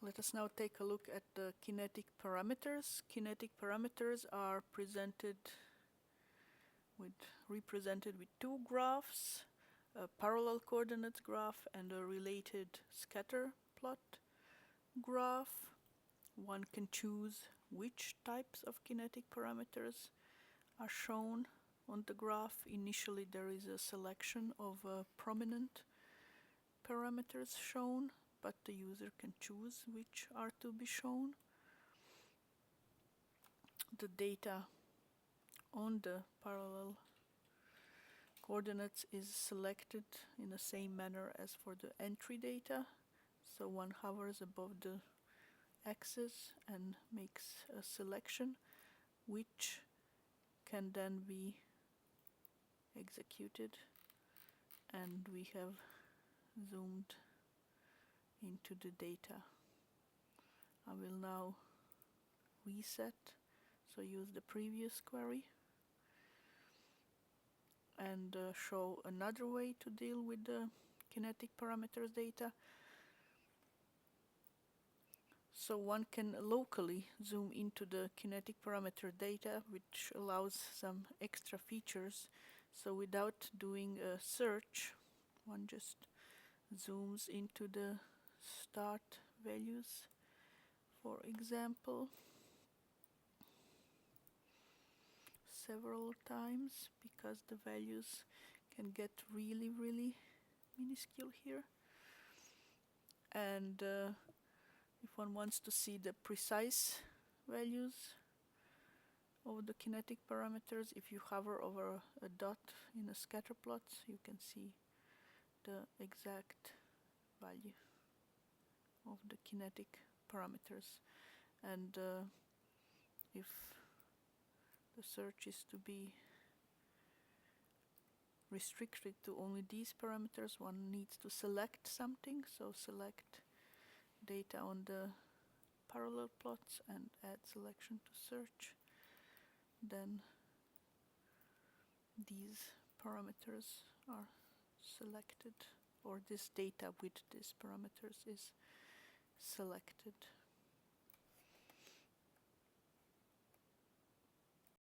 Let us now take a look at the kinetic parameters. Kinetic parameters are represented with two graphs, a parallel coordinates graph and a related scatter plot graph. One can choose which types of kinetic parameters are shown on the graph. Initially, there is a selection of prominent parameters shown, but the user can choose which are to be shown. The data on the parallel coordinates is selected in the same manner as for the entry data. So one hovers above the axis and makes a selection, which can then be executed, and we have zoomed into the data. I will now reset, so use the previous query and show another way to deal with the kinetic parameters data. So one can locally zoom into the kinetic parameter data, which allows some extra features. So without doing a search, one just zooms into the start values, for example, several times, because the values can get really minuscule here. And if one wants to see the precise values of the kinetic parameters, if you hover over a dot in a scatter plot, you can see the exact value of the kinetic parameters. And if the search is to be restricted to only these parameters, one needs to select something. So select data on the parallel plots and add selection to search. Then these parameters are selected, or this data with these parameters is selected.